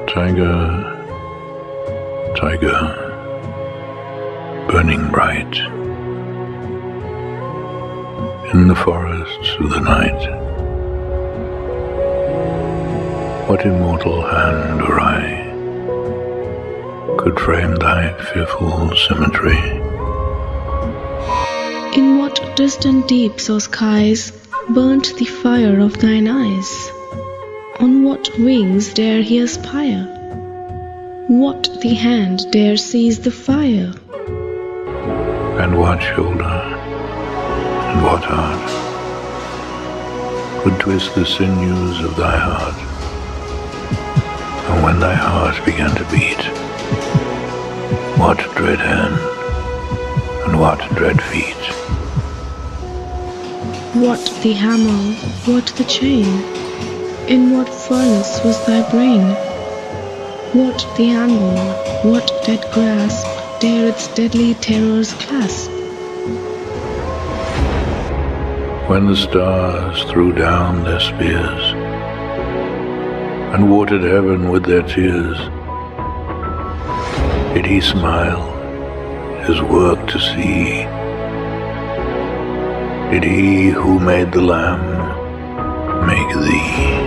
Tyger, Tyger, burning bright in the forests of the night. What immortal hand or eye could frame thy fearful symmetry? In what distant deeps or skies burnt the fire of thine eyes? On what wings dare he aspire? What the hand dare seize the fire? And what shoulder and what heart could twist the sinews of thy heart? And when thy heart began to beat, what dread hand and what dread feet? What the hammer, what the chain? In what furnace was thy brain? What the anvil, what dead grasp dare its deadly terrors clasp? When the stars threw down their spears and watered heaven with their tears, did he smile his work to see? Did he who made the Lamb make thee?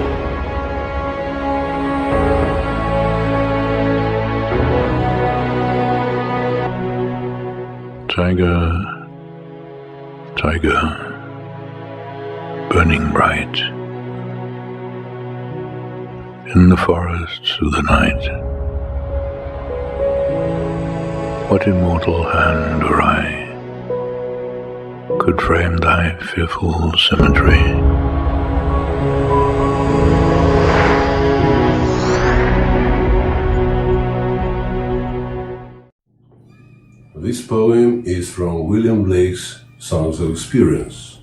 Tyger, Tyger, burning bright in the forests of the night. What immortal hand or eye could frame thy fearful symmetry? This poem is from William Blake's Songs of Experience,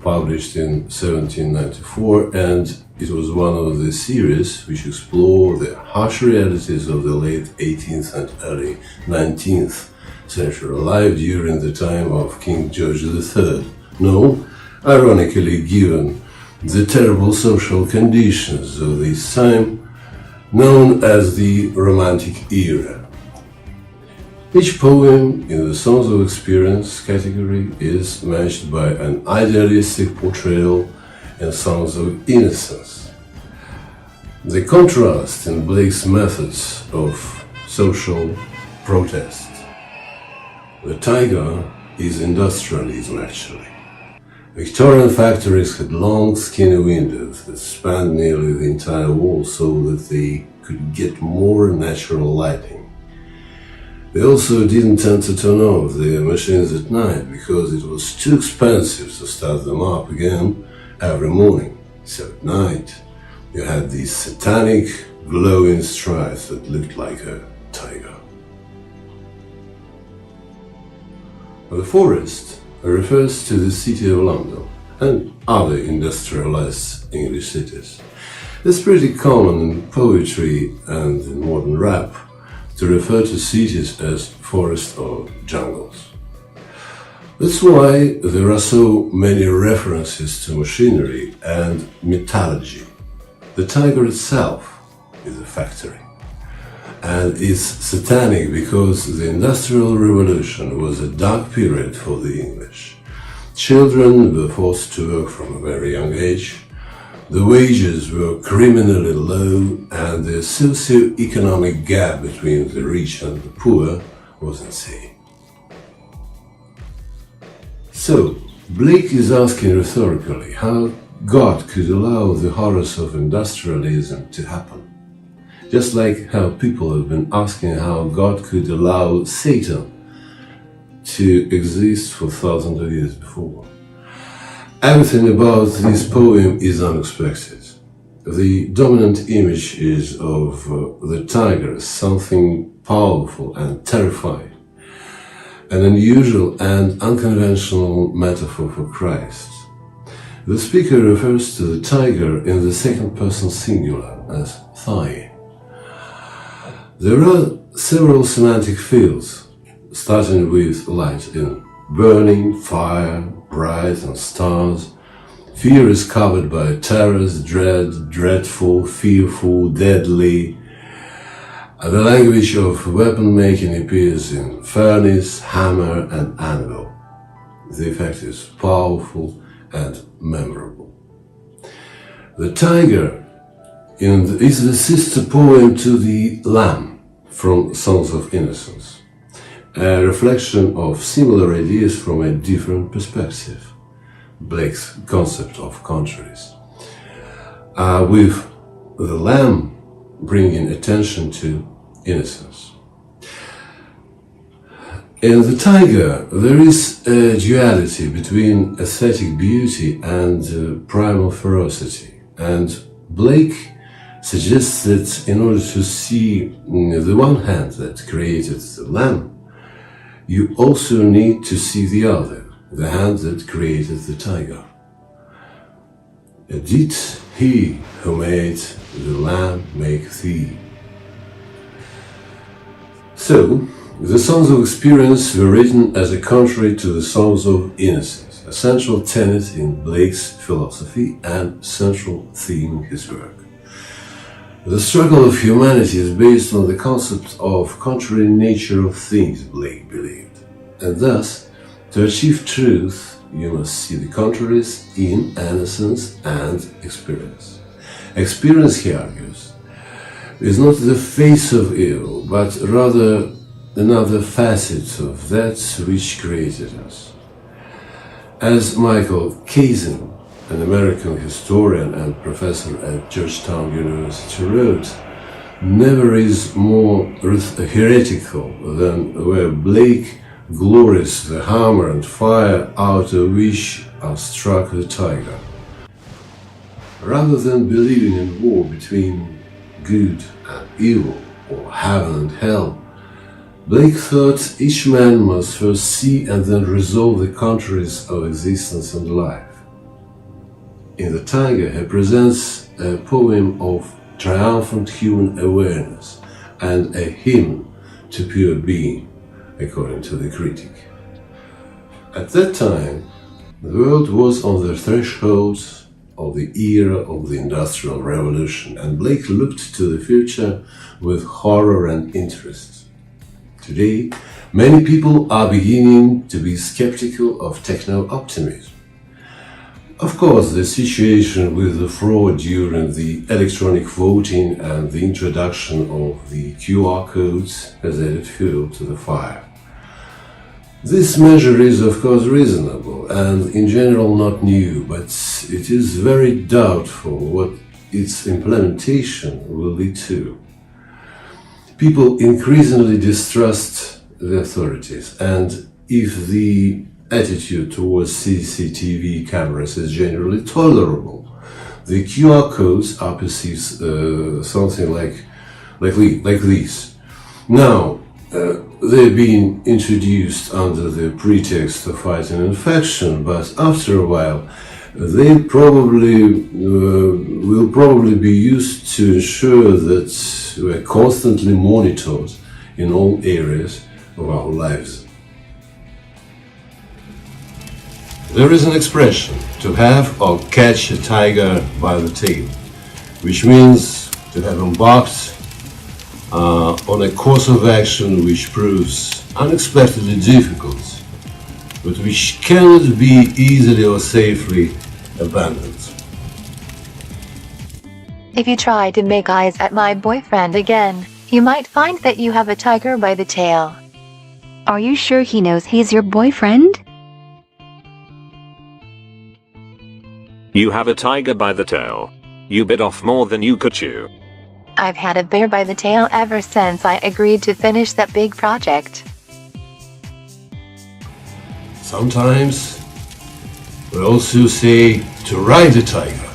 published in 1794, and it was one of the series which explore the harsh realities of the late 18th and early 19th century life during the time of King George III, known, ironically given the terrible social conditions of this time, known as the Romantic era. Each poem in the Songs of Experience category is matched by an idealistic portrayal in Songs of Innocence. The contrast in Blake's methods of social protest. The Tyger is industrialism, actually. Victorian factories had long, skinny windows that spanned nearly the entire wall so that they could get more natural lighting. They also didn't tend to turn off their machines at night because it was too expensive to start them up again every morning. So at night, you had these satanic, glowing stripes that looked like a tiger. The forest refers to the city of London and other industrialized English cities. It's pretty common in poetry and in modern rap to refer to cities as forests or jungles. That's why there are so many references to machinery and metallurgy. The Tyger itself is a factory. And it's satanic because the Industrial Revolution was a dark period for the English. Children were forced to work from a very young age. The wages were criminally low, and the socio-economic gap between the rich and the poor was insane. So, Blake is asking rhetorically how God could allow the horrors of industrialism to happen. Just like how people have been asking how God could allow Satan to exist for thousands of years before. Everything about this poem is unexpected. The dominant image is of the tiger as something powerful and terrifying, an unusual and unconventional metaphor for Christ. The speaker refers to the tiger in the second person singular as Thai. There are several semantic fields, starting with light in burning, fire, bright and stars. Fear is covered by terrors, dread, dreadful, fearful, deadly, The language of weapon making appears in furnace, hammer and anvil. The effect is powerful and memorable. The Tyger is the sister poem to the Lamb from Songs of Innocence, a reflection of similar ideas from a different perspective, Blake's concept of contraries, with the Lamb bringing attention to innocence. In the Tyger, there is a duality between aesthetic beauty and primal ferocity, and Blake suggests that in order to see the one hand that created the lamb, you also need to see the other, the hand that created the tiger. Did he who made the lamb make thee? So, the Songs of Experience were written as a contrary to the Songs of Innocence, a central tenet in Blake's philosophy and central theme in his work. The struggle of humanity is based on the concept of contrary nature of things, Blake believed, and thus, to achieve truth, you must see the contraries in innocence and experience. Experience, he argues, is not the face of evil, but rather another facet of that which created us. As Michael Kazin, an American historian and professor at Georgetown University, wrote, never is more heretical than where Blake glories the hammer and fire out of which are struck the tiger. Rather than believing in war between good and evil, or heaven and hell, Blake thought each man must first see and then resolve the contraries of existence and life. In the Tyger, he presents a poem of triumphant human awareness and a hymn to pure being, according to the critic. At that time, the world was on the threshold of the era of the Industrial Revolution, and Blake looked to the future with horror and interest. Today, many people are beginning to be skeptical of techno-optimism. Of course, the situation with the fraud during the electronic voting and the introduction of the QR codes has added fuel to the fire. This measure is, of course, reasonable and in general not new, but it is very doubtful what its implementation will lead to. People increasingly distrust the authorities, and if the attitude towards CCTV cameras is generally tolerable, the QR codes are perceived something like these. Now, they're being introduced under the pretext of fighting infection, but after a while, they will probably be used to ensure that we're constantly monitored in all areas of our lives. There is an expression, to have or catch a tiger by the tail, which means to have embarked on a course of action which proves unexpectedly difficult, but which cannot be easily or safely abandoned. If you try to make eyes at my boyfriend again, you might find that you have a tiger by the tail. Are you sure he knows he's your boyfriend? You have a tiger by the tail. You bit off more than you could chew. I've had a bear by the tail ever since I agreed to finish that big project. Sometimes we also say to ride a tiger.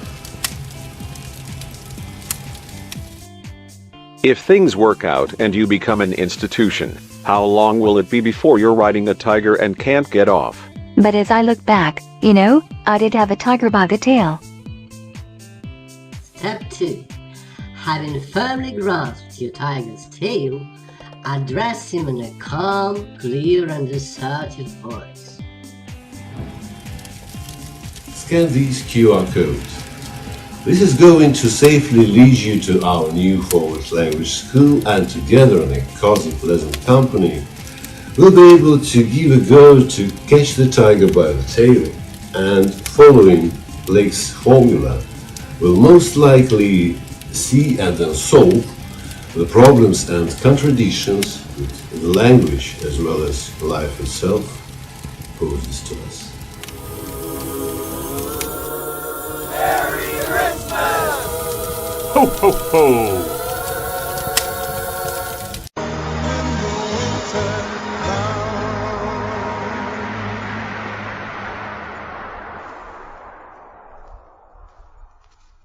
If things work out and you become an institution, how long will it be before you're riding a tiger and can't get off? But as I look back, I did have a tiger by the tail. Step 2. Having firmly grasped your tiger's tail, address him in a calm, clear and assertive voice. Scan these QR codes. This is going to safely lead you to our new forward language school, and together in a cozy, pleasant company, we'll be able to give a go to catch the tiger by the tail, and following Blake's formula, we'll most likely see and then solve the problems and contradictions that the language as well as life itself poses to us. Ho, ho, ho!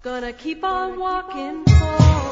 Gonna keep on walking forward.